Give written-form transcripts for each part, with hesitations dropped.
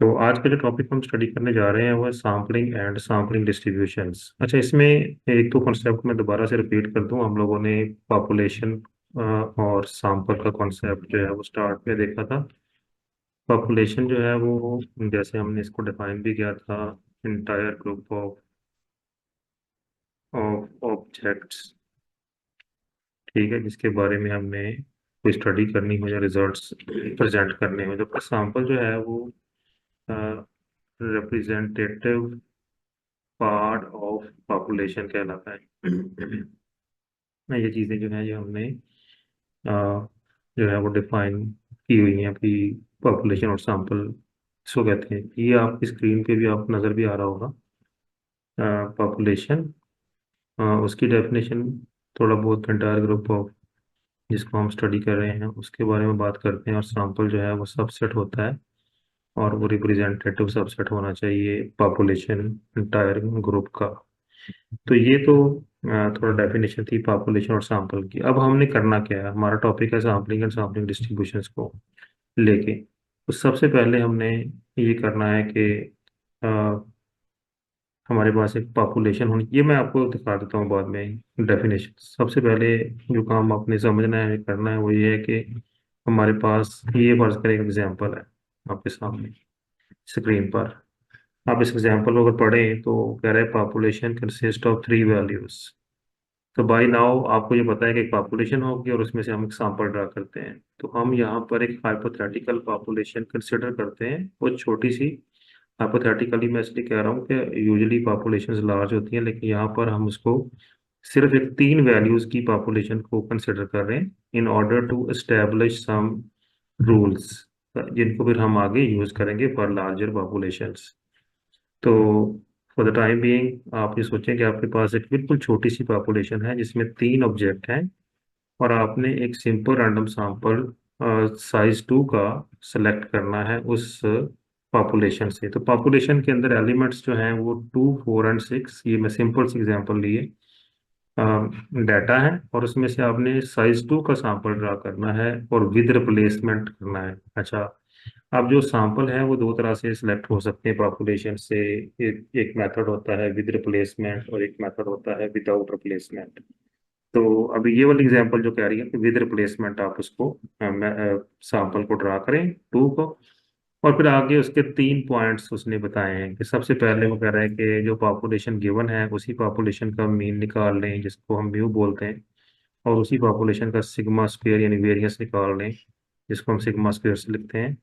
तो आज का जो टॉपिक हम स्टडी करने जा रहे हैं वो है सैम्पलिंग एंड सैम्पलिंग डिस्ट्रीब्यूशंस। अच्छा, इसमें एक तो कॉन्सेप्ट मैं दोबारा से रिपीट कर दूं। हम लोगों ने पॉपुलेशन और सैंपल का कॉन्सेप्ट जो है वो स्टार्ट में देखा था। पॉपुलेशन जो है वो, जैसे हमने इसको डिफाइन भी किया था, इंटायर ग्रुप ऑफ ऑब्जेक्ट्स, ठीक है, जिसके बारे में हमने कोई स्टडी करनी हो या रिजल्ट्स प्रेजेंट करने हो। जबकि सैंपल जो है वो रिप्रेजेंटेटिव पार्ट ऑफ पॉपुलेशन कहलाता है। ये चीज़ें जो है ये हमने जो है वो डिफाइन की हुई हैं कि पॉपुलेशन और सैंपल इसको कहते हैं। ये आपकी स्क्रीन पे भी आप नज़र भी आ रहा होगा। पॉपुलेशन, उसकी डेफिनेशन थोड़ा बहुत एंटायर ग्रुप ऑफ जिसको हम स्टडी कर रहे हैं उसके बारे में बात करते हैं। और सैंपल जो है वो सबसेट होता है और वो रिप्रेजेंटेटिव सबसेट होना चाहिए पॉपुलेशन एंटायर ग्रुप का। तो ये तो थोड़ा डेफिनेशन थी पॉपुलेशन और सैंपल की। अब हमने करना क्या है, हमारा टॉपिक है सैम्पलिंग एंड सैम्पलिंग डिस्ट्रीब्यूशंस को लेके। तो सबसे पहले हमने ये करना है कि अ, हमारे पास एक पॉपुलेशन होनी, ये मैं आपको दिखा देता हूँ बाद में डेफिनेशन। सबसे पहले जो काम आपने समझना है करना है वो ये है कि हमारे पास ये फर्ज करें एक एग्जांपल है आपके सामने स्क्रीन पर। आप इस एग्जांपल को अगर पढ़ें तो कह रहे हैं population consist of three values. तो बाय नाउ आपको ये पता है कि एक पॉपुलेशन होगी और उसमें से हम एक सैंपल ड्रा करते हैं। तो हम यहाँ पर एक हाइपोथेटिकल पॉपुलेशन कंसिडर करते हैं, वो छोटी सी। हाइपोथेटिकली मैं इसलिए कह रहा हूँ कि यूजुअली पॉपुलेशंस लार्ज होती हैं, लेकिन यहाँ पर हम उसको सिर्फ एक तीन वैल्यूज की पॉपुलेशन को कंसिडर कर रहे हैं in order to establish some rules, जिनको फिर हम आगे यूज करेंगे फॉर लार्जर पॉपुलेशंस। तो फॉर द टाइम बीइंग आप ये सोचें कि आपके पास एक बिल्कुल छोटी सी पॉपुलेशन है जिसमें तीन ऑब्जेक्ट हैं और आपने एक सिंपल रैंडम सैंपल साइज 2 का सेलेक्ट करना है उस पॉपुलेशन से। तो पॉपुलेशन के अंदर एलिमेंट्स जो हैं वो 2, 4 एंड 6, ये मैं सिंपल सी एग्जांपल लिए डाटा है, और उसमें से आपने साइज 2 का सैंपल ड्रा करना है और विद रिप्लेसमेंट करना है। अच्छा, अब जो सैंपल है वो दो तरह से सिलेक्ट हो सकते हैं पॉपुलेशन से। एक मेथड होता है विद रिप्लेसमेंट और एक मेथड होता है विदाउट रिप्लेसमेंट। तो अभी ये वाली एग्जांपल जो कह रही है कि विद रिप्लेसमेंट आप उसको सैंपल को ड्रा करें 2 को। और फिर आगे उसके तीन पॉइंट्स उसने बताए हैं कि सबसे पहले वो कह रहा है कि जो पॉपुलेशन गिवन है उसी पॉपुलेशन का मीन निकाल लें जिसको हम म्यू बोलते हैं, और उसी पॉपुलेशन का सिग्मा स्क्वायर यानी वेरिएंस निकाल लें जिसको हम सिग्मा स्क्वायर से लिखते हैं।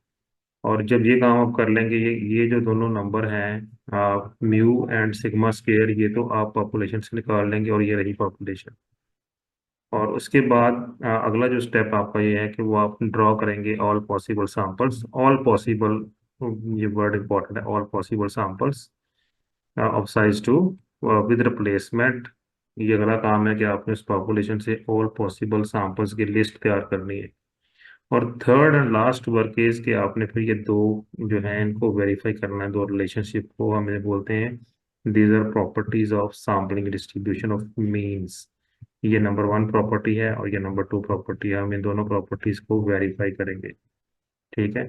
और जब ये काम आप कर लेंगे, ये जो दोनों नंबर हैं म्यू एंड सिग्मा स्क्वायर, ये तो आप पॉपुलेशन से निकाल लेंगे और ये रही पॉपुलेशन। और उसके बाद अगला जो स्टेप आपका ये है कि वो आप ड्रॉ करेंगे all possible samples. All possible, ये वर्ड इंपॉर्टेंट है, all possible samples of size 2 with replacement. ये अगला काम है कि आपने उस पॉपुलेशन से ऑल पॉसिबल सैंपल्स की लिस्ट तैयार करनी है। और third and last work is कि आपने फिर ये दो जो है इनको वेरीफाई करना है, दो रिलेशनशिप को हम इन्हें बोलते हैं these are properties of sampling distribution of means. ये नंबर 1 प्रॉपर्टी है और ये नंबर 2 प्रॉपर्टी है। हम इन दोनों प्रॉपर्टीज को वेरीफाई करेंगे, ठीक है।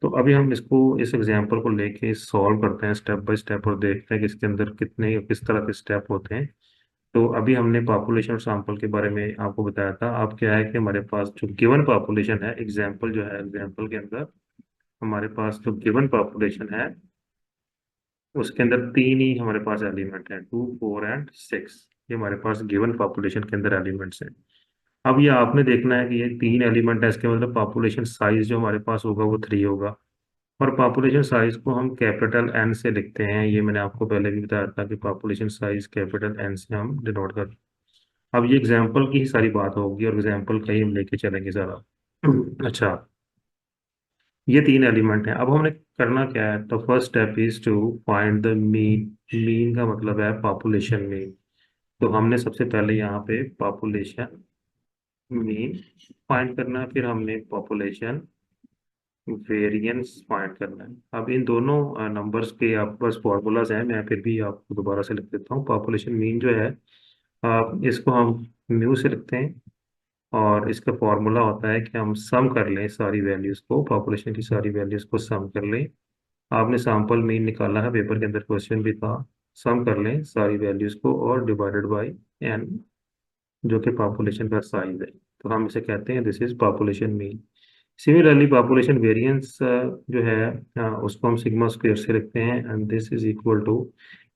तो अभी हम इसको इस एग्जांपल को लेके सॉल्व करते हैं स्टेप बाय स्टेप और देखते हैं कि इसके अंदर कितने किस तरह के स्टेप होते हैं। तो अभी हमने पॉपुलेशन और सैंपल के बारे में आपको बताया था। अब क्या है कि हमारे पास जो गिवन पॉपुलेशन है, एग्जांपल जो है एग्जांपल के अंदर हमारे पास जो गिवन पॉपुलेशन है उसके अंदर तीन ही हमारे पास एलिमेंट हैं, 2, 4 एंड 6। ये हमारे पास गिवन पॉपुलेशन के अंदर एलिमेंट्स हैं। अब ये आपने देखना है कि ये तीन एलिमेंट है, इसके मतलब पॉपुलेशन साइज जो हमारे पास होगा वो 3 होगा। और पॉपुलेशन साइज को हम कैपिटल एन से लिखते हैं, ये मैंने आपको पहले भी बताया था कि पॉपुलेशन साइज कैपिटल एन से हम डिनोट कर। अब ये एग्जाम्पल की ही सारी बात होगी और एग्जाम्पल का ही हम लेके चलेंगे सारा। अच्छा, ये तीन एलिमेंट हैं। अब हमने करना क्या है, तो first step is to find the mean. Mean का मतलब है पॉपुलेशन मीन। तो हमने सबसे पहले यहाँ पे पॉपुलेशन मीन फाइंड करना है, फिर हमने पॉपुलेशन वेरिएंस फाइंड करना है। अब इन दोनों नंबर्स के आपके पास फॉर्मूलाज हैं, मैं फिर भी आपको दोबारा से लिख देता हूँ। पॉपुलेशन मीन जो है इसको हम म्यू से लिखते हैं और इसका फॉर्मूला होता है कि हम सम कर लें सारी वैल्यूज को, पॉपुलेशन की सारी वैल्यूज को सम कर लें आपने सैंपल मीन निकाला है, पेपर के अंदर क्वेश्चन भी था, सम कर लें सारी वैल्यूज को और डिवाइडेड बाय एन, जो कि पॉपुलेशन का साइज है, तो हम इसे कहते हैं this is population mean. Similarly population variance जो है उसको हम सिग्मा स्क्वायर से लिखते हैं, and this is equal to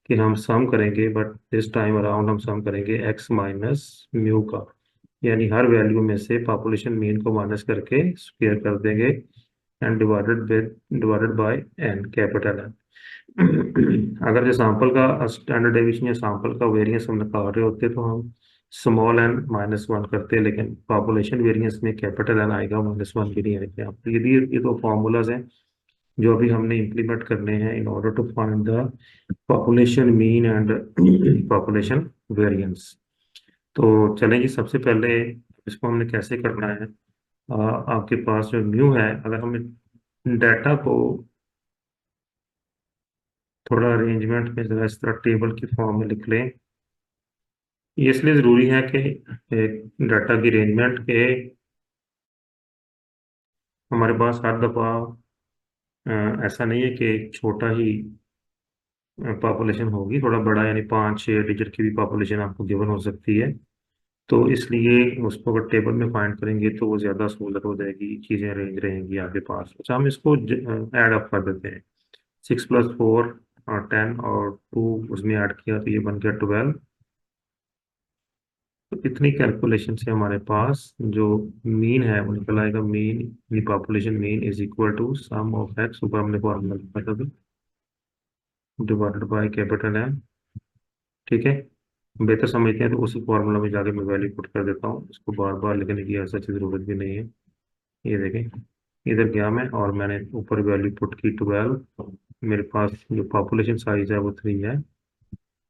कि हम सम करेंगे, बट दिस टाइम अराउंड हम सम करेंगे एक्स माइनस म्यू का, यानी हर वैल्यू में से पॉपुलेशन मीन को माइनस करके स्क्वायर कर देंगे and divided by N, capital N. अगर जो सैंपल का स्टैंडर्ड डेविएशन या सैंपल का वेरिएंस हम निकाल रहे होते तो हम स्मॉल एन माइनस वन करते हैं, लेकिन पॉपुलेशन वेरिएंस में कैपिटल एन आएगा, माइनस वन भी नहीं आएगा। तो ये दो फॉर्मूलाज हैं जो अभी हमने इम्प्लीमेंट करने हैं in order to find the population mean and population variance. तो चलेंगे, सबसे पहले इसको हमने कैसे करना है। आपके पास जो म्यू है, अगर हम डाटा को थोड़ा अरेंजमेंट में जरा इस तरह टेबल की फॉर्म में लिख लें, ये इसलिए ज़रूरी है कि डाटा की अरेंजमेंट के हमारे पास हर दफ़ा ऐसा नहीं है कि एक छोटा ही पॉपुलेशन होगी, थोड़ा बड़ा, यानी 5-6 डिजिट की भी पॉपुलेशन आपको गिवन हो सकती है। तो इसलिए उसको अगर टेबल में फाइंड करेंगे तो वो ज़्यादा सहूलत हो जाएगी, चीज़ें अरेंज रहेंगी आपके पास। अच्छा, हम इसको ऐड अप कर देते हैं। 6 + 4 10 और 2 उसमें ऐड किया तो ये बन गया 12। तो इतनी कैलकुलेशन से हमारे पास जो मीन है वो निकल आएगा। Mean population mean is equal to sum of X, ऊपर हमने फॉर्मूला लिखा था, डिवाइडेड बाय कैपिटल एम। ठीक है, बेहतर समझते हैं तो उसी फॉर्मूला में जाके मैं वैल्यू पुट कर देता हूँ, इसको बार बार लिखने की ऐसा जरूरत भी नहीं है। ये देखें, इधर गया मैं और मैंने ऊपर वैल्यू पुट की 12। मेरे पास जो पॉपुलेशन साइज है वो 3 है।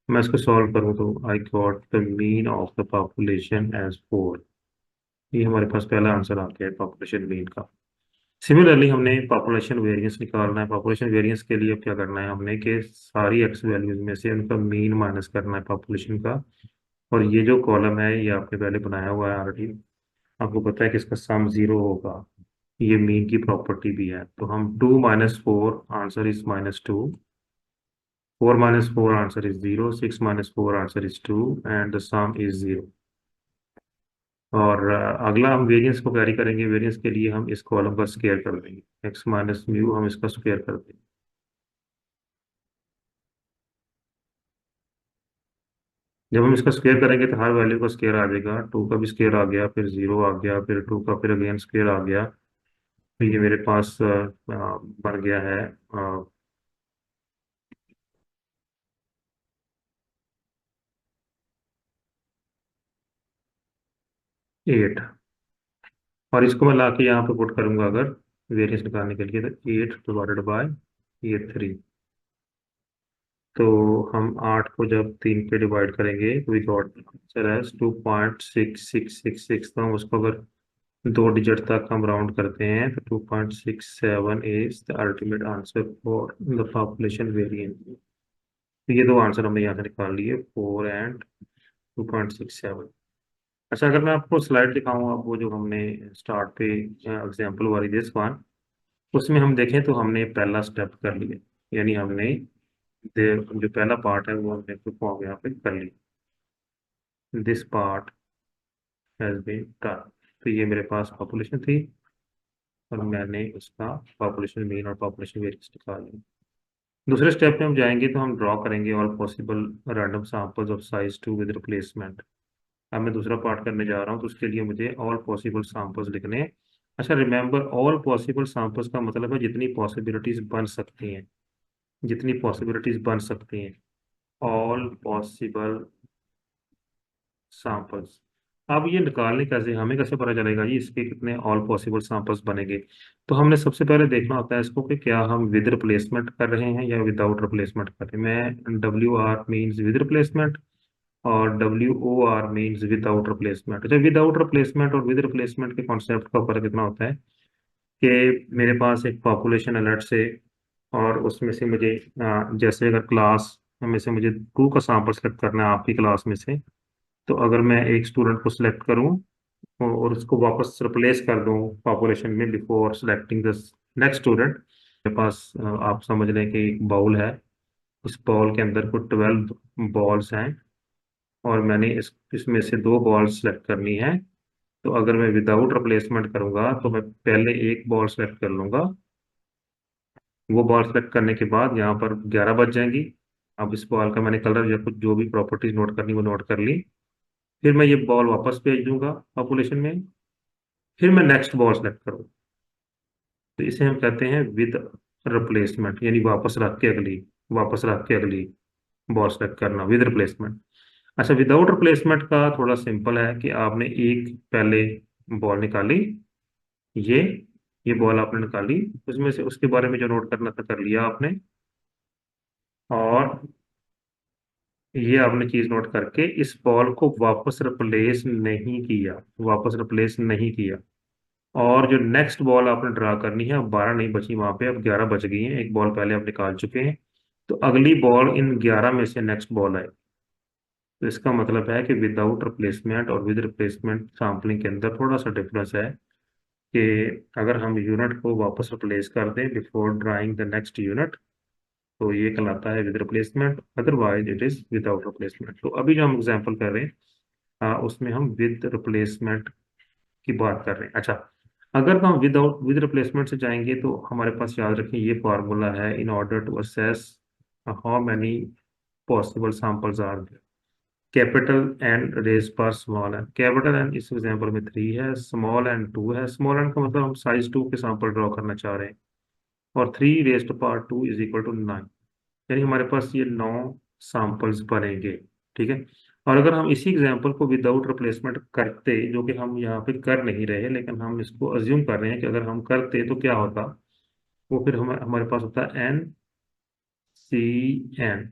मैं इसको सॉल्व करूँ तो I got the mean of the population as 4। ये हमारे पास पहला आंसर आ गया है पॉपुलेशन मीन का। सिमिलरली हमने पॉपुलेशन वेरिएंस निकालना है। पॉपुलेशन वेरिएंस के लिए अब क्या करना है हमने कि सारी एक्स वैल्यूज में से उनका मीन माइनस करना है पॉपुलेशन का। और ये जो कॉलम है ये आपने पहले बनाया हुआ है ऑलरेडी, आपको पता है कि इसका सम 0 होगा, ये मीन की प्रॉपर्टी भी है। तो हम 2 - 4 answer is -2, 4 - 4 answer is 0, 6 - 4 answer is 2 and the some is 0। और अगला हम वेरिएंस को कैरी करेंगे। वेरिएंस के लिए हम इस कॉलम का स्क्वायर कर देंगे, एक्स माइनस म्यू हम इसका स्क्वायर कर देंगे। जब हम इसका स्क्वायर करेंगे तो हर वैल्यू का स्क्वायर आ जाएगा। 2 का भी स्क्वायर आ गया, फिर 0 आ गया, फिर 2 का फिर अगेन स्क्वायर आ गया। तो ये मेरे पास बन गया है 8। और इसको मैं ला के यहाँ पे पुट करूंगा अगर वेरिएंस निकालने के लिए, तो 8 डिवाइडेड बाय ये 3। तो हम 8 को जब 3 पे डिवाइड करेंगे तो वी गॉट आंसर एज 2.6666। तो हम उसको अगर 2 डिजिट तक हम राउंड करते हैं तो 2.67 is the ultimate answer for the population variance. तो ये दो आंसर हमने यहाँ से निकाल लिए, 4 एंड 2.67। अच्छा, अगर मैं आपको स्लाइड दिखाऊँ, आप वो जो हमने स्टार्ट पे एग्जाम्पल वाली दिस वन, उसमें हम देखें तो हमने पहला स्टेप कर लिया, यानी हमने जो पहला पार्ट है वो हमने परफॉर्म यहाँ पे कर लिया। This part has been done. तो ये मेरे पास पॉपुलेशन थी और मैंने उसका पॉपुलेशन मीन और पॉपुलेशन वेरिएंस निकाल लिया। दूसरे स्टेप में हम जाएंगे तो हम ड्रॉ करेंगे all possible random samples of size 2 with replacement. अब मैं दूसरा पार्ट करने जा रहा हूँ तो उसके लिए मुझे ऑल पॉसिबल सैंपल्स लिखने हैं। अच्छा, रिमेंबर ऑल पॉसिबल सैंपल्स का मतलब है जितनी पॉसिबिलिटीज बन सकती हैं, जितनी पॉसिबिलिटीज बन सकती हैं, ऑल पॉसिबल सैंपल्स। अब ये निकालने कैसे, हमें कैसे पता चलेगा जी इसके कितने ऑल पॉसिबल सैंपल्स बनेंगे। तो हमने सबसे पहले देखना होता है इसको कि क्या हम विद रिप्लेसमेंट कर रहे हैं या विदाउट रिप्लेसमेंट कर रहे हैं। मैं WR मीन्स विद रिप्लेसमेंट और WOR मीन्स विदाउट रिप्लेसमेंट। जब विदाउट रिप्लेसमेंट और विद रिप्लेसमेंट के कॉन्सेप्ट का फर्क इतना होता है कि मेरे पास एक पॉपुलेशन अलर्ट से, और उसमें से मुझे जैसे अगर क्लास में से मुझे 2 का सैंपल सेलेक्ट करना है आपकी क्लास में से, तो अगर मैं एक स्टूडेंट को सिलेक्ट करूं और उसको वापस रिप्लेस कर दूं पॉपुलेशन में before selecting the next student, मेरे पास आप समझ लें कि एक बाउल है, इस बॉल के अंदर को 12 बॉल्स हैं, और मैंने इसमें से दो बॉल सेलेक्ट करनी है। तो अगर मैं विदाउट रिप्लेसमेंट करूंगा तो मैं पहले एक बॉल सेलेक्ट कर लूंगा। वो बॉल सेलेक्ट करने के बाद यहाँ पर 11 बज जाएंगी। अब इस बॉल का मैंने कलर या कुछ जो भी प्रॉपर्टीज नोट करनी वो नोट कर ली। फिर मैं ये बॉल वापस भेज दूंगा पॉपुलेशन में। फिर मैं नेक्स्ट बॉल सेलेक्ट करूँ, तो इसे हम कहते हैं विद रिप्लेसमेंट, यानी वापस रख के अगली बॉल सेलेक्ट करना विद रिप्लेसमेंट। अच्छा, विदाउट रिप्लेसमेंट का थोड़ा सिंपल है कि आपने एक पहले बॉल निकाली, ये ये बॉल आपने निकाली, उसमें से उसके बारे में जो नोट करना था कर लिया आपने, और ये आपने चीज नोट करके इस बॉल को वापस रिप्लेस नहीं किया। और जो नेक्स्ट बॉल आपने ड्रा करनी है, अब 12 नहीं बची वहां पे, अब 11 बच गई हैं, एक बॉल पहले आप निकाल चुके हैं। तो अगली बॉल इन 11 में से नेक्स्ट बॉल है। तो इसका मतलब है कि विदाउट रिप्लेसमेंट और विद रिप्लेसमेंट सैम्पलिंग के अंदर थोड़ा सा डिफरेंस है, कि अगर हम यूनिट को वापस रिप्लेस कर दें before drawing the next unit, तो ये कहलाता है with replacement, otherwise it is without replacement. तो अभी जो हम एग्जांपल कर रहे हैं, उसमें हम विद रिप्लेसमेंट की बात कर रहे हैं। अच्छा, अगर हम विद रिप्लेसमेंट से जाएंगे तो हमारे पास याद रखें ये फार्मूला है, in order to assess how many possible samples are, capital N raise पर स्मॉल एन। कैपिटल एन इस एग्जांपल में 3 है, स्मॉल एन 2 है। स्मॉल एन का मतलब हम साइज 2 के सैंपल ड्रॉ करना चाह रहे हैं, और 3 raise power 2 is equal to 9, यानी हमारे पास ये 9 सैंपल्स बनेंगे। ठीक है। और अगर हम इसी एग्जांपल को विदाउट रिप्लेसमेंट करते, जो कि हम यहाँ पे कर नहीं रहे लेकिन हम इसको अज्यूम कर रहे हैं कि अगर हम करते तो क्या होता, वो फिर हमारे पास होता है एन सी एन।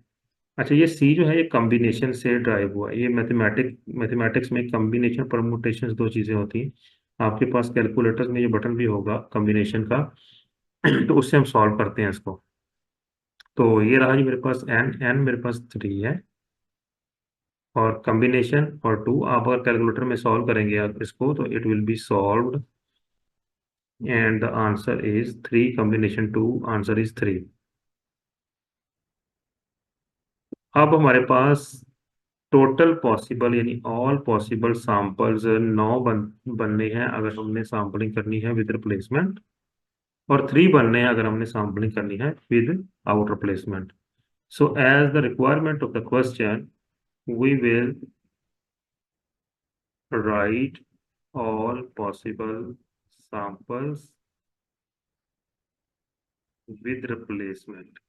अच्छा, ये सी जो है ये कॉम्बिनेशन से ड्राइव हुआ है। ये मैथमेटिक्स में कॉम्बिनेशन परमुटेशन दो चीजें होती हैं। आपके पास कैलकुलेटर्स में ये बटन भी होगा कॉम्बिनेशन का, तो उससे हम सॉल्व करते हैं इसको। तो ये रहा जी मेरे पास एन एन मेरे पास 3 है, और कॉम्बिनेशन और 2, आप अगर कैलकुलेटर में सॉल्व करेंगे आप इसको, तो it will be solved and the answer is 3 combination 2, answer is 3। अब हमारे पास टोटल पॉसिबल यानी ऑल पॉसिबल सैंपल्स 9 बनने हैं अगर हमने सैम्पलिंग करनी है विद रिप्लेसमेंट, और 3 बनने हैं अगर हमने सैम्पलिंग करनी है without replacement. So as the requirement of the question we will write all possible samples with replacement.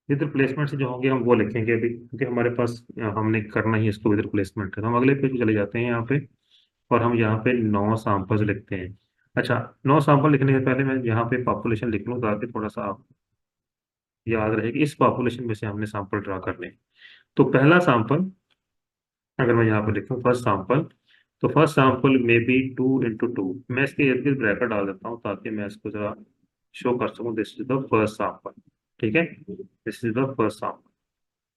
With replacement से जो होंगे हम वो लिखेंगे अभी, क्योंकि हमारे पास हमने करना ही इसको विद रिप्लेसमेंट है। तो हम अगले पेज पे चले जाते हैं यहाँ पे, और हम यहाँ पे 9 सैंपल्स लिखते हैं। अच्छा, 9 सैंपल लिखने से पहले मैं यहाँ पे पॉपुलेशन लिख लूँ ताकि थोड़ा सा आप याद रहे कि इस पॉपुलेशन में से हमने सैंपल ड्रा करने हैं। तो पहला सैंपल अगर मैं यहाँ पे लिखूँ फर्स्ट सैंपल, तो फर्स्ट सैंपल में बी 2 × 2। मैं इसके इर्द गिर्द ब्रैकेट डाल देता हूँ ताकि मैं इसको जरा शो कर सकूँ, this is the first sample. ठीक है, this is the first sample.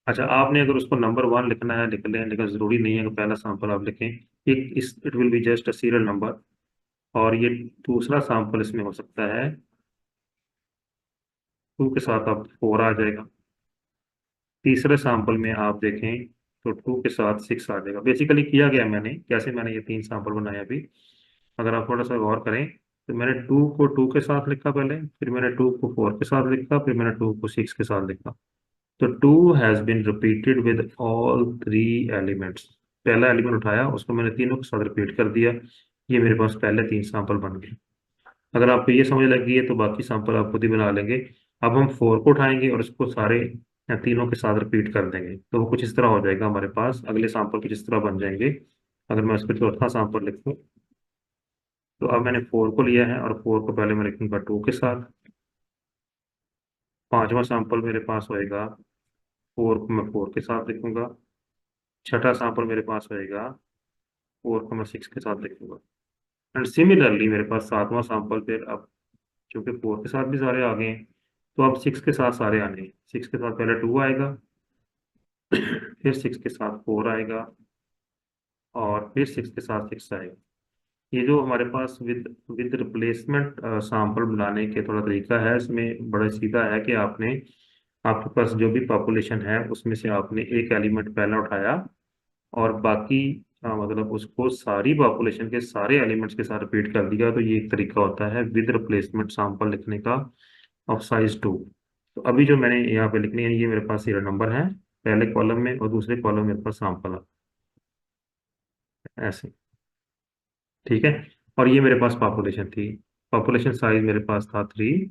अच्छा, आपने अगर उसको नंबर 1 लिखना है लिख लें, लेकिन जरूरी नहीं है कि पहला सैंपल आप लिखें। एक इस it will be just a serial number, और ये दूसरा सैंपल इसमें हो सकता है 2 के साथ अब 4 आ जाएगा। तीसरे सैंपल में आप देखें तो 2 के साथ 6 आ जाएगा। बेसिकली किया गया मैंने कैसे, मैंने ये 3 सैंपल बनाए अभी, अगर आप थोड़ा सा गौर करें, तो मैंने 2 को 2 के साथ लिखा पहले, फिर मैंने 2 को 4 के साथ लिखा, फिर मैंने 2 को 6 के साथ लिखा। तो 2 has been repeated with all 3 elements. पहला एलिमेंट उठाया, उसको मैंने तीनों के साथ रिपीट कर दिया। ये मेरे पास पहले 3 सैंपल बन गए। अगर आपको ये समझ लग गई है तो बाकी सैंपल आप खुद ही बना लेंगे। अब हम 4 को उठाएंगे और इसको सारे तीनों के साथ रिपीट कर देंगे, तो वो कुछ इस तरह हो जाएगा हमारे पास, अगले सैंपल कुछ इस तरह बन जाएंगे। अगर मैं उस पर चौथा सैंपल लिखूं, तो अब मैंने 4 को लिया है और 4 को पहले मैं लिखूंगा 2 के साथ। पांचवा सैंपल मेरे पास होएगा, 4 को मैं 4 के साथ लिखूंगा। छठा सैंपल मेरे पास होएगा, 4 को मैं 6 के साथ लिखूंगा। एंड सिमिलरली मेरे पास सातवां सैंपल, फिर अब क्योंकि 4 के साथ भी सारे आ गए हैं, तो अब 6 के साथ सारे आने हैं। 6 के साथ पहले 2 आएगा, फिर 6 के साथ 4 आएगा, और फिर 6 के साथ 6 आएगा। ये जो हमारे पास विद विद रिप्लेसमेंट सैंपल बनाने के थोड़ा तरीका है, इसमें बड़ा सीधा है कि आपने आपके पास जो भी पॉपुलेशन है उसमें से आपने एक एलिमेंट पहला उठाया और बाकी मतलब उसको सारी पॉपुलेशन के सारे एलिमेंट्स के साथ रिपीट कर दिया। तो ये एक तरीका होता है विद रिप्लेसमेंट सैंपल लिखने का ऑफ साइज 2। तो अभी जो मैंने यहाँ पे लिखनी है, ये मेरे पास सीरियल नंबर है पहले कॉलम में और दूसरे कॉलम में मेरे पास सैंपल है ऐसे। ठीक है। और ये मेरे पास पॉपुलेशन थी, पॉपुलेशन साइज मेरे पास था 3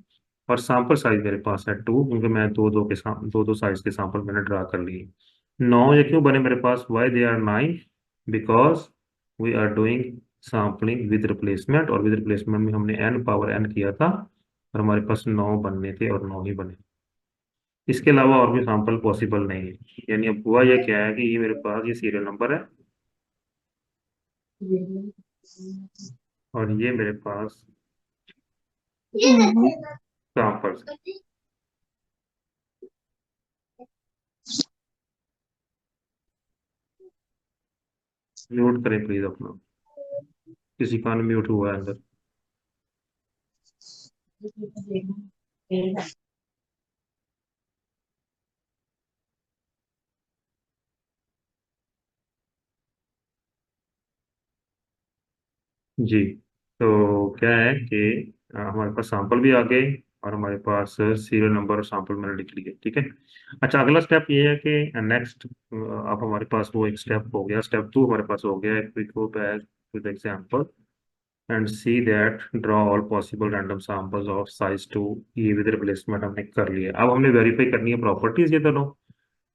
और सैंपल साइज मेरे पास है 2, क्योंकि मैं दो दो साइज के सैंपल मैंने ड्रा कर लिए। 9 ये क्यों बने मेरे पास, why they are 9, because we are doing sampling with replacement, और विद रिप्लेसमेंट में हमने n पावर n किया था और हमारे पास 9 बनने थे और 9 ही बने। इसके अलावा और भी सैंपल पॉसिबल नहीं है। यानी अब हुआ यह क्या है कि ये मेरे पास ये सीरियल नंबर है और ये मेरे पास सैंपल्स। म्यूट करें प्लीज अपना, किसी का म्यूट हुआ है अंदर। जी। तो क्या है कि हमारे पास सैंपल भी आ गए और हमारे पास सीरियल नंबर और सैंपल मैंने लिख लिए। ठीक है। अच्छा, अगला स्टेप ये है कि नेक्स्ट अब हमारे पास वो एक स्टेप हो गया, स्टेप 2 हमारे पास हो गया। We go back to the example and see that draw all possible random samples of size 2। ये विद रिप्लेसमेंट हमने कर लिया। अब हमने वेरीफाई करनी है प्रॉपर्टीज ये दोनों।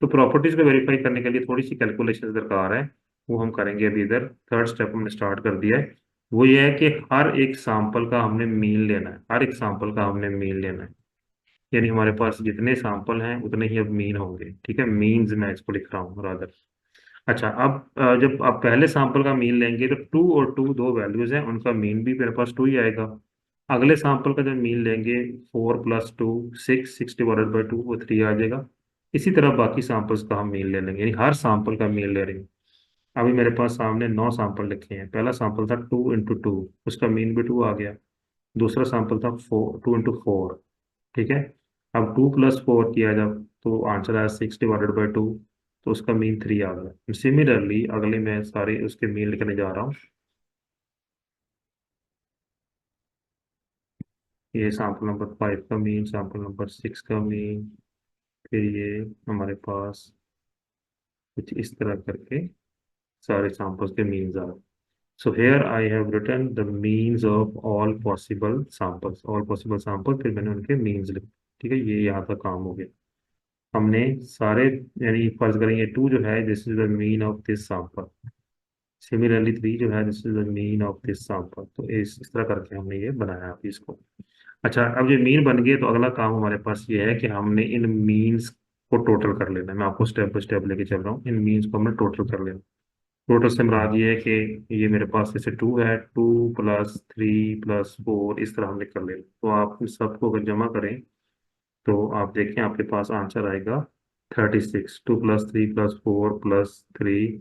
तो प्रॉपर्टीज को वेरीफाई करने के लिए थोड़ी सी कैलकुलेशन दरकार है, वो हम करेंगे अभी। इधर थर्ड स्टेप हमने स्टार्ट कर दिया है। वो ये है कि हर एक सैंपल का हमने मीन लेना है, हर एक सैंपल का हमने मीन लेना है। यानी हमारे पास जितने सैंपल हैं उतने ही अब मीन होंगे। ठीक है, मीन्स मैं इसको लिख रहा हूँ रादर। अच्छा, अब जब आप पहले सैंपल का मीन लेंगे तो 2 और 2 दो वैल्यूज हैं, उनका मीन भी मेरे पास 2 ही आएगा। अगले सैंपल का जब मीन लेंगे 4 + 2 6, 6/2 वो 3 आ जाएगा। इसी तरह बाकी सैंपल्स का हम मीन ले लेंगे, यानी हर सैंपल का मीन ले रहे हैं। अभी मेरे पास सामने 9 सैंपल लिखे हैं। पहला सैंपल था 2 × 2, उसका मीन भी 2 आ गया। दूसरा सैंपल था 2 × 4। ठीक है। अब 2 + 4 किया जब तो आंसर आया 6/2, तो उसका मीन 3 आ गया। सिमिलरली अगले मैं सारे उसके मीन लिखने जा रहा हूँ। ये सैंपल नंबर 5 का मीन, सैंपल नंबर 6 का मीन, फिर ये हमारे पास कुछ इस तरह करके सारे सैंपल्स के मीन्स आ रहे। So here I have written the means of all possible samples, all possible sample, फिर मैंने उनके मीन्स लिखे। ठीक है, ये यहाँ तक काम हो गया। हमने सारे, यानी फर्ज करेंगे 2 जो है this is the mean of this sample, similarly 3 जो है this is the mean of this sample. तो इस तरह करके हमने ये बनाया अभी इसको। अच्छा, अब ये मीन बन गए तो अगला काम हमारे पास ये है कि हमने इन मीन्स को टोटल कर लेना है। मैं आपको स्टेप बाय स्टेप लेके चल रहा हूँ। इन मीन्स को हमने टोटल कर लेना। टोटल से मुराद ये है कि ये मेरे पास जैसे 2 है, 2 + 3 + 4 इस तरह हमने कर लेना। तो आप इन सबको अगर जमा करें तो आप देखें आपके पास आंसर आएगा 36। 2 + 3 + 4 + 3,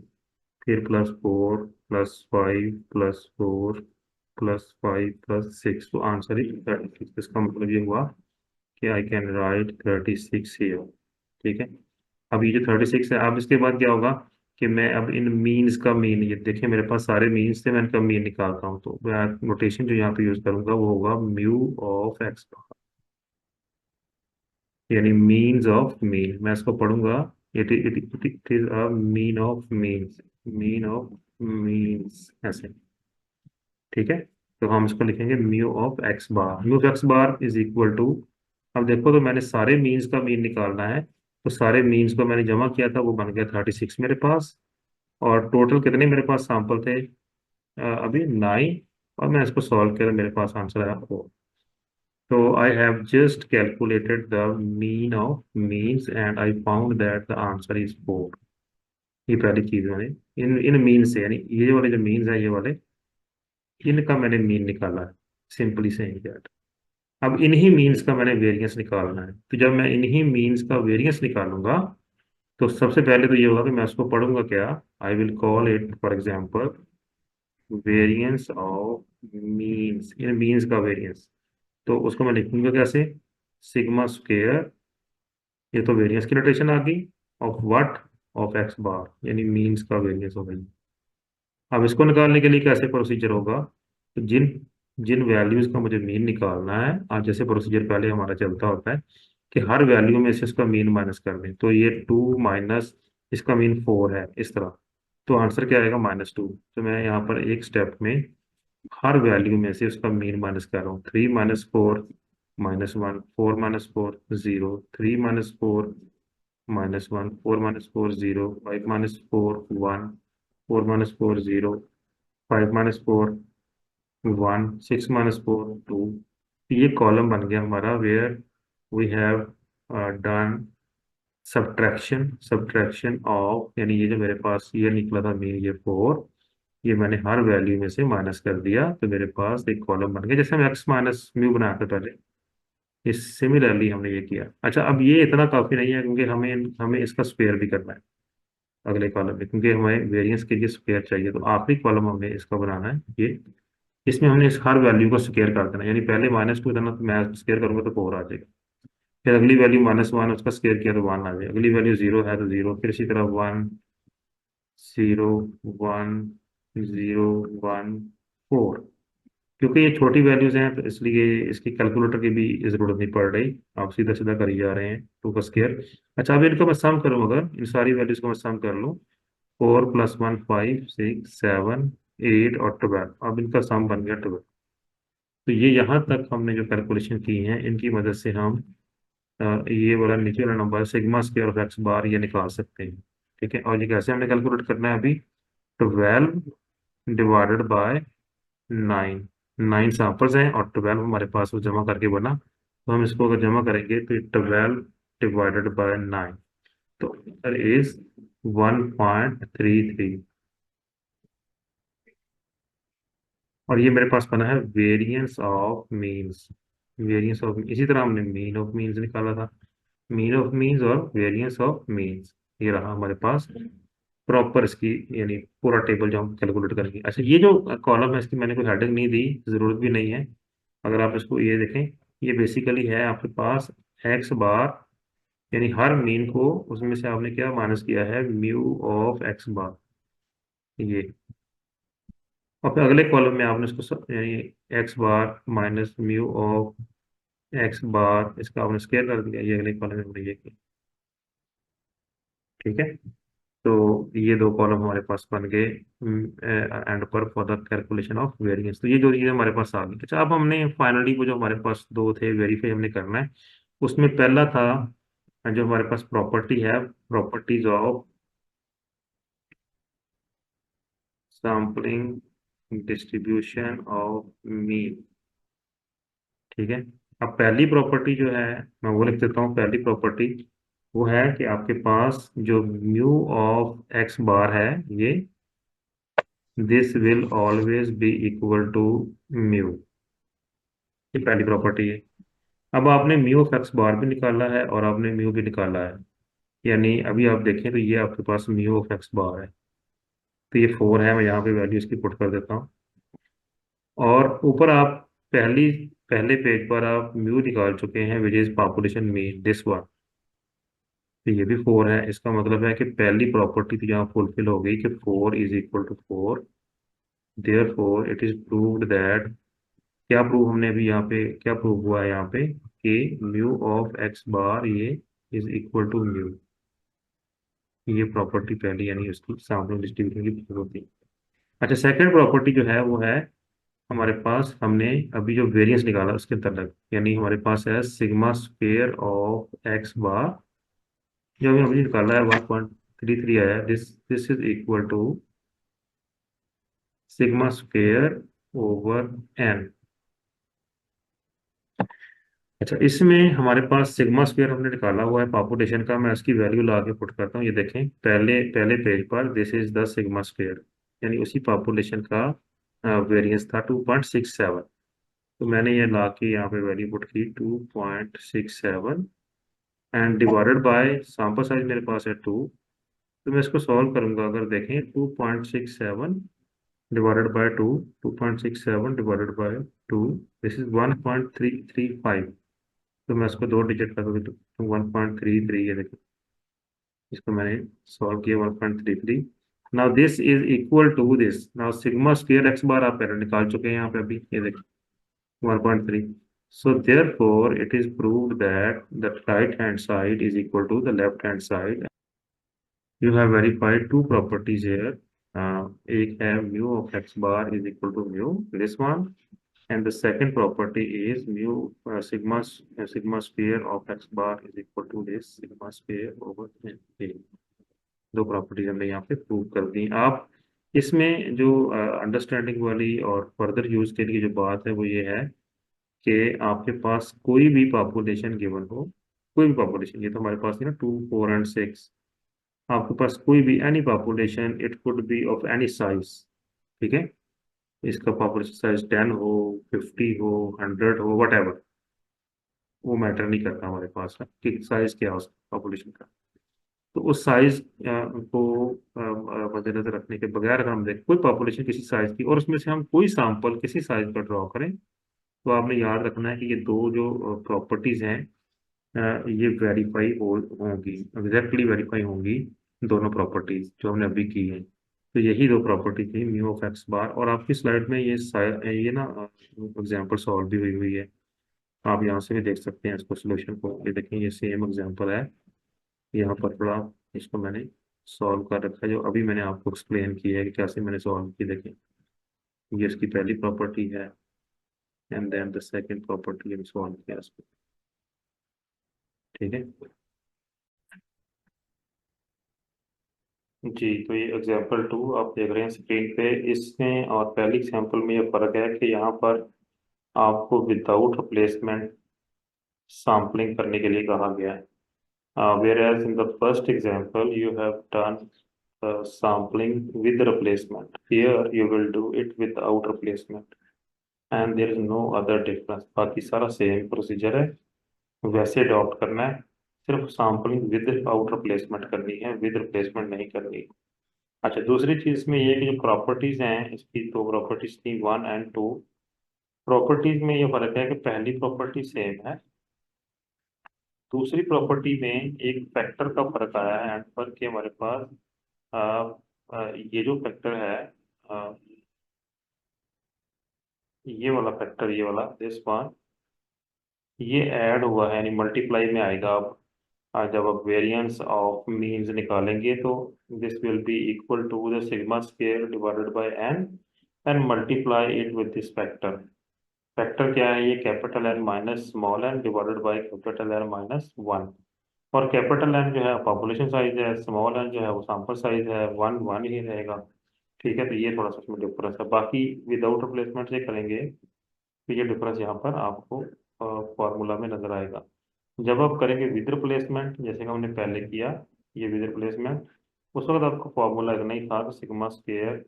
फिर +4 + 5 + 4 + 5 + 6, तो आंसर ही 36। इसका मतलब ये हुआ कि आई कैन राइट 36 हियर। ठीक है। अब ये जो 36 है, अब इसके बाद क्या होगा कि मैं अब इन मीन्स का मीन, ये देखिए मेरे पास सारे मीन्स थे, मैं इनका मीन निकालता हूँ। तो मैं नोटेशन जो यहाँ पे यूज करूंगा वो होगा μ(x), यानी मीन्स ऑफ मीन। मैं इसको पढ़ूंगा, it is a mean of means, mean of means ऐसे। ठीक है। तो हम इसको लिखेंगे μ(x)। μ(x) is equal to, अब देखो तो मैंने सारे मीन्स का मीन निकालना है। तो सारे मीन्स को मैंने जमा किया था, वो बन गया 36 मेरे पास। और टोटल कितने मेरे पास सैंपल थे, अभी 9। और मैं इसको सॉल्व किया तो मेरे पास आंसर आया 4। तो I have just calculated the mean of means and I found that the answer is 4। ये पहली चीज मैंने इन इन मीन से, यानी ये वाले जो मीन्स हैं ये वाले, इनका मैंने मीन निकाला है। Simply saying that. अब इन्हीं मीन्स का मैंने वेरिएंस निकालना है। तो जब मैं इन्हीं मीन्स का वेरिएंस निकालूंगा तो सबसे पहले तो ये होगा कि मैं उसको पढ़ूंगा क्या, I will call it for example variance of means, यानी मीन्स का वेरिएंस, तो उसको मैं लिखूंगा कैसे, सिग्मा स्क्वायर, ये तो वेरिएंस की नोटेशन आ गई, ऑफ व्हाट, ऑफ एक्स बार, यानी मीन्स का वेरिएंस हो गई। अब इसको निकालने के लिए कैसे प्रोसीजर होगा, तो जिन जिन वैल्यूज का मुझे मीन निकालना है, आज जैसे प्रोसीजर पहले हमारा चलता होता है कि हर वैल्यू में से इसका मीन माइनस कर दें, तो ये 2 माइनस इसका मीन 4 है इस तरह, तो आंसर क्या आएगा, -2। तो मैं यहाँ पर एक स्टेप में हर वैल्यू में से उसका मीन माइनस कर रहा हूँ। 3 - 4 -1, 4 - 4 0, 3 - 4 -1, 4 - 4 0, 5 - 4 1, 4 - 4 0, 5 - 4 1, 6 - 4 2। ये कॉलम बन गया हमारा where we have done subtraction, subtraction of, यानी ये जो मेरे पास ये निकला था मीन, ये 4, ये मैंने हर वैल्यू में से माइनस कर दिया, तो मेरे पास एक कॉलम बन गया, जैसे हम एक्स माइनस म्यू बनाया था पहले, इस सिमिलरली हमने ये किया। अच्छा, अब ये इतना काफी नहीं है, क्योंकि हमें हमें इसका स्क्वायर भी करना है अगले कॉलम में, क्योंकि हमें वेरिएंस के लिए स्क्वायर चाहिए, तो आखिरी कॉलम हमें इसका बनाना है ये, इसमें हमने इस हर वैल्यू को स्क्वायर कर देना, यानी पहले -2 था ना, तो मैं स्क्वायर करूंगा तो 4 आ जाएगा, फिर अगली वैल्यू -1, उसका स्क्वायर किया तो 1 आ जाएगा, अगली वैल्यू 0 है तो 0, फिर इसी तरह 1 0 1 0 1 4। क्योंकि ये छोटी वैल्यूज हैं तो इसलिए इसकी कैलकुलेटर की भी जरूरत नहीं पड़ रही, आप सीधा सीधा कर ही जा रहे हैं 2 का स्क्वायर। अच्छा, अब इनको मैं सम करूँ, अगर इन सारी वैल्यूज को मैं सम कर लूँ, 4 + 1 5 6 7 8 और 12, अब इनका सम बन गया 12। तो ये यहाँ तक हमने जो कैलकुलेशन की है, इनकी मदद से हम ये वाला नीचे वाला number sigma square of X bar ये निकाल सकते हैं। ठीक है, और ये कैसे हमने कैलकुलेट करना है अभी, 12 डिवाइडेड बाय 9, 9 सैंपल्स हैं और 12 हमारे पास वो जमा करके बना, तो हम इसको अगर जमा करेंगे तो 12 डिवाइडेड बाय 9, तो आंसर इज 1.33। और ये मेरे पास बना है variance of means, variance of, इसी तरह हमने मीन ऑफ मीन्स निकाला था, मीन ऑफ मीन्स और वेरिएंस ऑफ मीन्स, ये रहा हमारे पास प्रॉपर इसकी, यानी पूरा टेबल जो हम कैलकुलेट करेंगे। अच्छा, ये जो कॉलम है इसकी मैंने कोई हेडिंग नहीं दी, जरूरत भी नहीं है, अगर आप इसको ये देखें, ये बेसिकली है आपके पास एक्स बार, यानी हर मीन को उसमें से आपने क्या माइनस किया है, म्यू ऑफ एक्स बार, ये, और फिर अगले कॉलम में आपने इसको यानी X bar minus mu of X bar, इसका आपने स्क्वायर कर दिया, ये अगले कॉलम में हमने ये किया। ठीक है, तो ये 2 कॉलम हमारे पास बन गए एंड पर for the calculation of variance. तो ये जो चीज़ हमारे पास आ गई। अच्छा, अब हमने फाइनली वो जो हमारे पास 2 थे वेरीफाई हमने करना है, उसमें पहला था जो हमारे पास प्रॉपर्टी है, properties of sampling distribution of mean. ठीक है, अब पहली प्रॉपर्टी जो है, मैं वो लिख देता हूँ, पहली प्रॉपर्टी वो है कि आपके पास जो म्यू ऑफ एक्स बार है, ये this will always be equal to mu, ये पहली प्रॉपर्टी है। अब आपने म्यू ऑफ एक्स बार भी निकाला है और आपने म्यू भी निकाला है, यानी अभी आप देखें तो ये आपके पास म्यू ऑफ एक्स बार है, तो ये 4 है, मैं यहाँ पे वैल्यू इसकी पुट कर देता हूँ, और ऊपर आप पहले पेज पर आप म्यू निकाल चुके हैं which is population mean, this one, तो ये भी 4 है, इसका मतलब है कि पहली प्रॉपर्टी तो यहाँ फुलफिल हो गई कि 4 = 4, therefore it is proved that, क्या प्रूव हमने अभी यहाँ पे क्या प्रूव हुआ है यहाँ पे, कि म्यू ऑफ एक्स बार ये इज इक्वल टू म्यू, ये प्रॉपर्टी पहली, यानी उसकी सैम्पलिंग डिस्ट्रीब्यूशन की प्रूव होती है। अच्छा, सेकंड प्रॉपर्टी जो है वो है हमारे पास, हमने अभी जो वेरिएंस निकाला उसके अंतर्गत, यानी हमारे पास है sigma square of X bar, जो अभी हमने निकाला है 1.33 आया है, this this is equal to sigma square over N. अच्छा, इसमें हमारे पास सिग्मा स्क्वायर हमने निकाला हुआ है पॉपुलेशन का, मैं उसकी वैल्यू ला के पुट करता हूँ, ये देखें पहले पहले पेज पर, this is the sigma square, यानी उसी पॉपुलेशन का वेरिएंस था 2.67, तो मैंने ये ला के यहाँ पे वैल्यू पुट की 2.67 and divided bye sample size मेरे पास है 2, तो मैं इसको सॉल्व करूंगा, अगर देखें 2.67 divided by 2, 2.67 divided by 2, this is 1.335। तो मैं इसको 2 डिजिट कर दूँ तो 1.33 है, देखो इसको मैंने सॉल्व किया 1.33। Now this is equal to this, now sigma square X bar आप पहले निकाल चुके हैं यहाँ पे अभी, ये देखो 1.3। So therefore it is proved that the right hand side is equal to the left hand side। You have verified two properties here। एक है mu of x bar is equal to mu, this one, and the second property is mu sigma square of x bar is equal to this sigma square over a। दो properties हमने यहाँ पे prove कर दी। आप इसमें जो understanding वाली और फर्दर यूज के लिए जो बात है वो ये है कि आपके पास कोई भी पॉपुलेशन गिवन हो, कोई भी पॉपुलेशन, ये तो हमारे पास है ना 2, 4 एंड 6, आपके पास कोई भी any population, it could be of any size, ठीक है, इसका पॉपुलेशन साइज 10 हो, 50 हो, 100 हो, वट एवर, वो मैटर नहीं करता हमारे पास है कि साइज क्या हो पॉपुलेशन का। तो उस साइज को मद्देनजर रखने के बगैर अगर हम देखें कोई पॉपुलेशन किसी साइज की और उसमें से हम कोई सैंपल किसी साइज का ड्रॉ करें, तो आपने याद रखना है कि ये दो जो प्रॉपर्टीज हैं ये वेरीफाई होंगी, एग्जैक्टली वेरीफाई होंगी, दोनों प्रॉपर्टीज जो हमने अभी की हैं। तो यही दो प्रॉपर्टी थी म्यू ऑफ एक्स बार, और आपकी स्लाइड में ये ना एग्जांपल सॉल्व भी हुई हुई है, आप यहाँ से भी देख सकते हैं इसको सोल्यूशन को। ये देखें ये सेम एग्जांपल है, यहाँ पर थोड़ा इसको मैंने सॉल्व कर रखा है जो अभी मैंने आपको एक्सप्लेन किया है कि कैसे मैंने सॉल्व की। देखें ये इसकी पहली प्रॉपर्टी है and then the second property हम सॉल्व किया इसको, ठीक है जी। तो ये एग्जाम्पल 2 आप देख रहे हैं स्क्रीन पे, इसमें और पहली एग्जाम्पल में ये फर्क है कि यहाँ पर आपको विदाउट रिप्लेसमेंट सैम्पलिंग करने के लिए कहा गया है, whereas in the first example you have done sampling with replacement, here you will do it without replacement and there is no other difference। बाकी सारा सेम प्रोसीजर है, वैसे अडॉप्ट करना है, सिर्फ सैम्पलिंग विद आउट रिप्लेसमेंट करनी है, with replacement नहीं करनी। अच्छा दूसरी चीज में ये कि जो प्रॉपर्टीज हैं इसकी, दो प्रॉपर्टीज थी 1 और 2, प्रॉपर्टीज में ये फर्क है कि पहली प्रॉपर्टी सेम है, दूसरी प्रॉपर्टी में एक फैक्टर का फर्क आया है एंड पर कि हमारे पास आ, ये जो फैक्टर है, आ, ये वाला फैक्टर, ये वाला दिस वन, ये ऐड हुआ है यानी मल्टीप्लाई में आएगा। अब जब आप वेरिएंस ऑफ मीन्स निकालेंगे तो this will be equal to the sigma square divided by N and multiply it with this factor. Factor क्या है, ये capital N minus small N divided by capital N minus 1। और capital N जो है population size है, small N जो है वो सैंपल साइज है, 1 1 ही रहेगा, ठीक है। तो ये थोड़ा सा इसमें डिफरेंस है, बाकी विदाउट रिप्लेसमेंट से करेंगे तो ये डिफरेंस यहाँ पर आपको फॉर्मूला में नजर आएगा। जब आप करेंगे विद रिप्लेसमेंट जैसे कि हमने पहले किया, ये विद रिप्लेसमेंट, उस वक्त आपको फॉर्मूला इतना ही था कि sigma square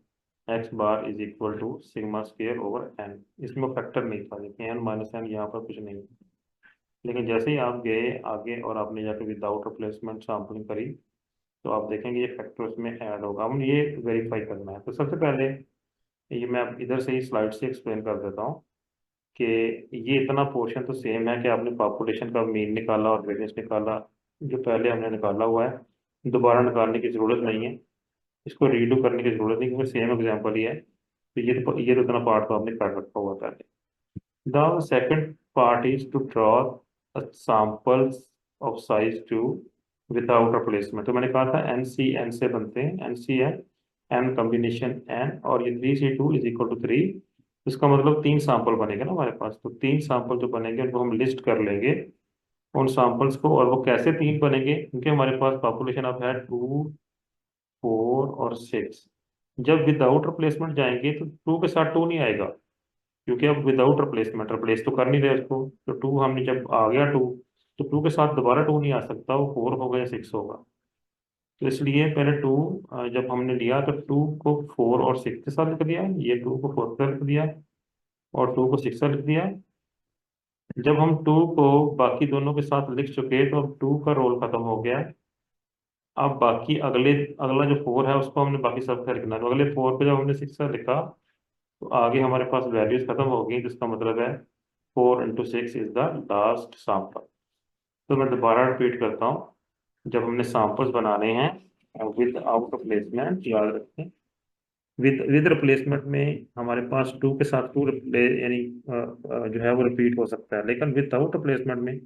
X bar is equal to sigma square over N, इसमें फैक्टर नहीं था, देखिए एन माइनस एन यहाँ पर कुछ नहीं। लेकिन जैसे ही आप गए आगे और आपने जाकर विदाउट रिप्लेसमेंट सैम्पलिंग करी तो आप देखेंगे ये फैक्टर उसमें ऐड होगा। हम ये वेरीफाई करना है, तो सबसे पहले ये मैं अब इधर से ही स्लाइड से एक्सप्लेन कर देता हूँ कि ये इतना पोर्शन तो सेम है कि आपने पॉपुलेशन का मीन निकाला और वेरिएंस निकाला, जो पहले हमने निकाला हुआ है दोबारा निकालने की जरूरत नहीं है, इसको रीडू करने की जरूरत नहीं क्योंकि सेम एग्जांपल ही है। तो ये तो इतना पार्ट तो आपने कर रखा हुआ पहले। The second part is to draw samples of size 2 without replacement. तो मैंने कहा था एन सी एन से बनते हैं, एन सी है एन कॉम्बिनेशन एन, और ये 3C2 इज इक्वल टू 3, इसका मतलब 3 सैंपल बनेंगे ना हमारे पास। तो 3 सैंपल जो बनेंगे उनको हम लिस्ट कर लेंगे उन सैंपल्स को, और वो कैसे 3 बनेंगे क्योंकि हमारे पास पॉपुलेशन अब है 2, 4 और 6। जब विदाउट रिप्लेसमेंट जाएंगे तो 2 के साथ 2 नहीं आएगा क्योंकि अब विदाउट रिप्लेसमेंट, रिप्लेस तो कर नहीं रहे उसको, तो 2 हमने जब आ गया 2, तो 2 के साथ दोबारा 2 नहीं आ सकता, वो 4 होगा या 6 होगा। तो इसलिए पहले 2 जब हमने लिया तो 2 को 4 और 6 के साथ लिख दिया, ये 2 को 4 के साथ लिख दिया और 2 को 6 से लिख दिया। जब हम 2 को बाकी दोनों के साथ लिख चुके तो अब 2 का रोल खत्म हो गया, अब बाकी अगला जो 4 है उसको हमने बाकी सब का लिखना है। तो अगले 4 पे जब हमने 6 का लिखा तो आगे हमारे पास वैल्यूज खत्म हो गई, जिसका मतलब है 4 × 6 इज द लास्ट सैंपल। तो मैं दोबारा रिपीट करता हूँ, जब हमने सैंपल्स बनाने हैं विद आउट रिप्लेसमेंट, याद रखें विद विद रिप्लेसमेंट में हमारे पास टू के साथ टू यानी जो है वो रिपीट हो सकता है, लेकिन विदाउट रिप्लेसमेंट में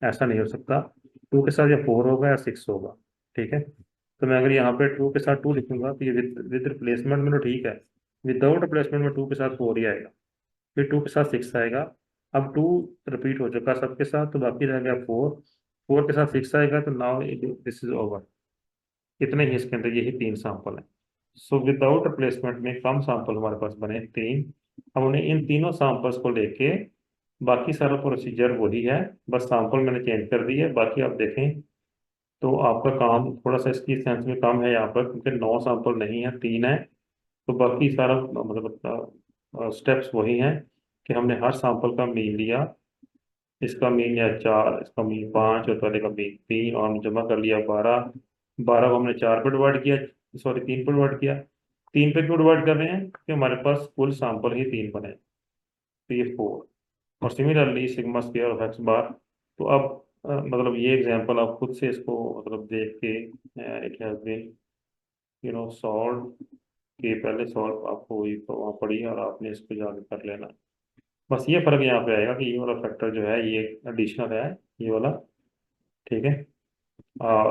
ऐसा नहीं हो सकता। टू के साथ या 4 होगा या 6 होगा। ठीक है, तो मैं अगर यहाँ पे टू के साथ टू लिखूंगा तो ये विद विद रिप्लेसमेंट में तो ठीक है, विदाउट रिप्लेसमेंट में टू के साथ 4 ही आएगा, फिर टू के साथ 6 आएगा। अब टू रिपीट हो चुका सबके साथ, तो बाकी रह गया 4। 4 के साथ 6 आएगा, तो नाउ दिस इज ओवर। इतने ही इसके अंदर, यही 3 सैंपल हैं। सो विदाउट रिप्लेसमेंट में कम सैंपल हमारे पास बने 3। हमने इन तीनों सैंपल्स को लेके, बाकी सारा प्रोसीजर वही है, बस सैंपल मैंने चेंज कर दी है। बाकी आप देखें तो आपका काम थोड़ा सा इसकी सेंस में कम है यहाँ पर, क्योंकि 9 सैंपल नहीं है, 3 है। तो बाकी सारा मतलब स्टेप्स वही हैं कि हमने हर सैंपल का मीन लिया, इसका मीन या 4, इसका मीन 5 और पहले का मीन 3, और हमने जमा कर लिया 12। 12 को हमने 4 पे डिवाइड किया, सॉरी 3 पे डिवाइड किया। 3 पे क्यों डिवाइड कर रहे हैं? क्योंकि हमारे पास कुल सैंपल ही 3 बने, तो ये 4। और similarly sigma square of X bar. तो अब मतलब ये एग्जांपल आप खुद से इसको मतलब देख के, इट हैज बीन सॉल्व के पहले सॉल्व आपको हुई तो वहाँ पड़ी और आपने इसको जाके कर लेना। बस ये फर्क यहाँ पे आएगा कि ये वाला फैक्टर जो है ये एडिशनल है, ये वाला। ठीक है,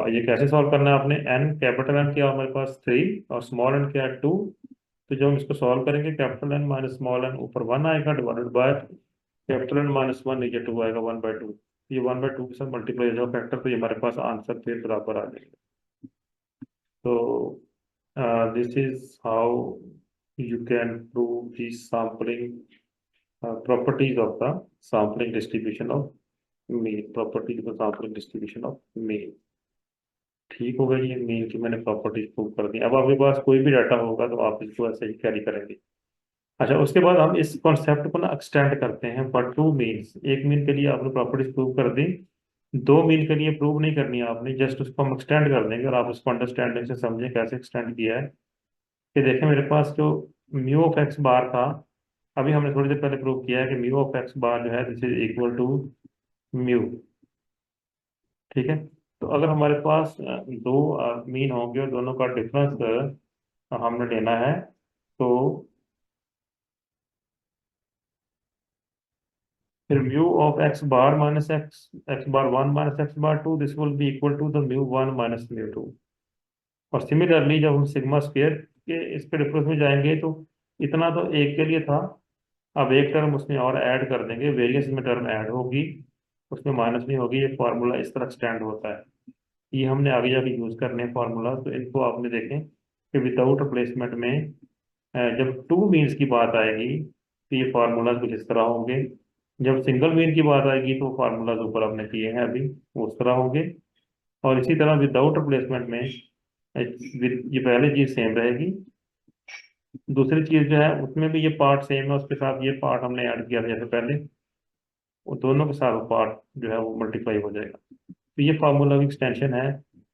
ये कैसे सॉल्व करना है आपने? एन, कैपिटल एन क्या हमारे पास 3 और स्मॉल एन क्या है 2। तो जब हम इसको सॉल्व करेंगे, capital N minus small N ऊपर 1 आएगा, divided by capital N minus 1 नीचे 2 आएगा, 1/2। ये 1/2 के साथ मल्टीप्लाई हो जाएगा फैक्टर, तो ये हमारे पास आंसर फिर बराबर आ जाएगा। तो this is how you can prove the sampling properties of the sampling distribution of mean, properties of the sampling distribution of mean। ठीक हो गई, ये मीन की मैंने प्रॉपर्टीज प्रूव कर दी। अब आपके पास कोई भी डाटा होगा तो आप इसको ऐसे ही कैरी करेंगे। अच्छा, उसके बाद हम इस कॉन्सेप्ट को ना एक्सटेंड करते हैं फॉर टू मीन्स। एक मीन के लिए आपने प्रॉपर्टीज प्रूव कर दी, दो मीन के लिए प्रूव नहीं करनी है आपने, जस्ट उसको हम एक्सटेंड कर देंगे और आप उसको अंडरस्टैंडिंग से समझें कैसे एक्सटेंड किया है। कि देखें मेरे पास जो म्यू ऑफ एक्स बार था, अभी हमने थोड़ी देर पहले प्रूव किया है कि म्यू ऑफ एक्स बार जो है this is equal to mu. ठीक है, तो अगर हमारे पास दो मीन होंगे और दोनों का डिफरेंस हमने लेना है, तो फिर mu of X bar minus X X bar 1 minus X bar 2, this will be equal to the mu 1 minus mu 2। और सिमिलरली जब हम सिग्मा स्क्वायर के इस पे डिफरेंस में जाएंगे, तो इतना तो एक के लिए था, अब एक टर्म उसमें और ऐड कर देंगे, वेरिएंस में टर्म ऐड होगी, उसमें माइनस नहीं होगी। ये फार्मूला इस तरह स्टैंड होता है। ये हमने आगे जाके यूज करने हैं फार्मूला, तो इनको आपने देखें कि विदाउट रिप्लेसमेंट में जब टू मीन्स की बात आएगी तो ये फार्मूलाज कुछ इस तरह होंगे। जब सिंगल मीन की बात आएगी तो फार्मूलाज ऊपर आपने किए हैं अभी, वो उस तरह होंगे। और इसी तरह विदाउट रिप्लेसमेंट में ये पहले चीज सेम रहेगी, दूसरी चीज जो है उसमें भी ये पार्ट सेम है, उसके साथ ये पार्ट हमने ऐड किया था जैसे पहले, वो दोनों के साथ पार्ट जो है वो मल्टीप्लाई हो जाएगा। तो ये फार्मूला की एक्सटेंशन है,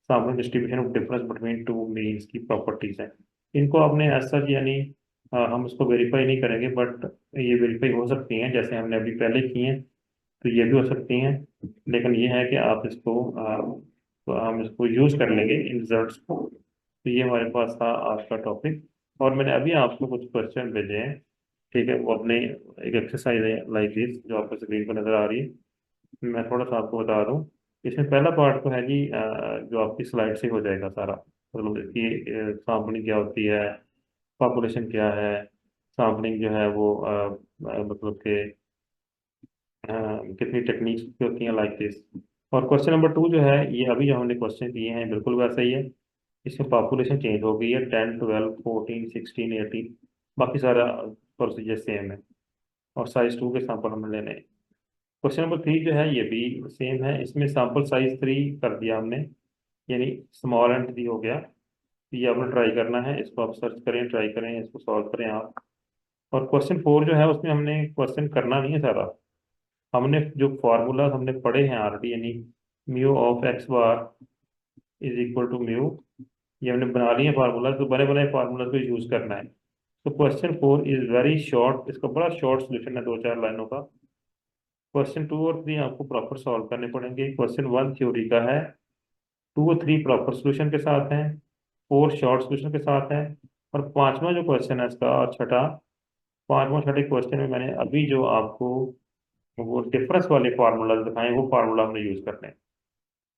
sample distribution of difference between two means की प्रॉपर्टीज है। इनको आपने ऐसा सच यानी हम इसको वेरीफाई नहीं करेंगे, बट ये वेरीफाई हो सकती हैं जैसे हमने अभी पहले की हैं, तो ये भी हो सकती हैं। लेकिन ये है कि आप इसको तो हम इसको यूज कर लेंगे इन रिजल्ट्स को। तो ये हमारे पास था आज का टॉपिक, और मैंने अभी आपको कुछ क्वेश्चन भेजे हैं। ठीक है, वो अपने एक एक्सरसाइज है लाइक दिस जो आपको स्क्रीन पर नजर आ रही है। मैं थोड़ा सा आपको बता दूं, इसमें पहला पार्ट तो है जी जो आपकी स्लाइड से हो जाएगा सारा, मतलब इसकी सैम्पलिंग क्या होती है, पॉपुलेशन क्या है, सैम्पलिंग जो है वो मतलब कि कितनी टेक्निक्स होती हैं लाइक दिस। और क्वेश्चन नंबर 2 जो है, ये अभी जो हमने क्वेश्चन दिए हैं बिल्कुल वैसा ही है। इसमें पॉपुलेशन चेंज हो गई है, 10 12 14 16 18, बाकी सारा प्रोसीजर सेम है। और साइज 2 के सैंपल हमें लेने हैं। क्वेश्चन नंबर 3 जो है ये भी सेम है, इसमें सैंपल साइज 3 कर दिया हमने, यानी स्मॉल एंड 3 हो गया। तो ये आपने ट्राई करना है, इसको आप सर्च करें, ट्राई करें, इसको सॉल्व करें आप। और क्वेश्चन 4 जो है उसमें हमने क्वेश्चन करना नहीं है सारा, हमने जो फार्मूला हमने पढ़े हैं ऑलरेडी, यानी mu of X bar is equal to mu. ये हमने बना लिया फार्मूला, तो बने बनाए फार्मूला को यूज करना है। तो क्वेश्चन 4 इज वेरी शॉर्ट, इसका बड़ा शॉर्ट सोल्यूशन है 2-4 लाइनों का। क्वेश्चन 2 और 3 आपको प्रॉपर सॉल्व करने पड़ेंगे। क्वेश्चन 1 थ्योरी का है, 2 और 3 प्रॉपर सोल्यूशन के साथ है, 4 शॉर्ट सोल्यूशन के साथ है, और पांचवा जो क्वेश्चन है इसका, और छठा, पांचवा छठे क्वेश्चन में मैंने अभी जो आपको वो डिफरेंस वाले फार्मूला दिखाए, वो फार्मूला हमने यूज करने हैं।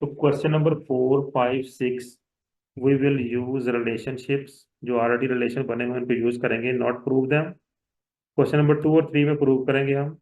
तो question number 4, 5, 6 we will use relationships, जो ऑलरेडी रिलेशन बने हुए हैं उनको यूज करेंगे, not prove them. Question number 2 और 3 में प्रूव करेंगे हम।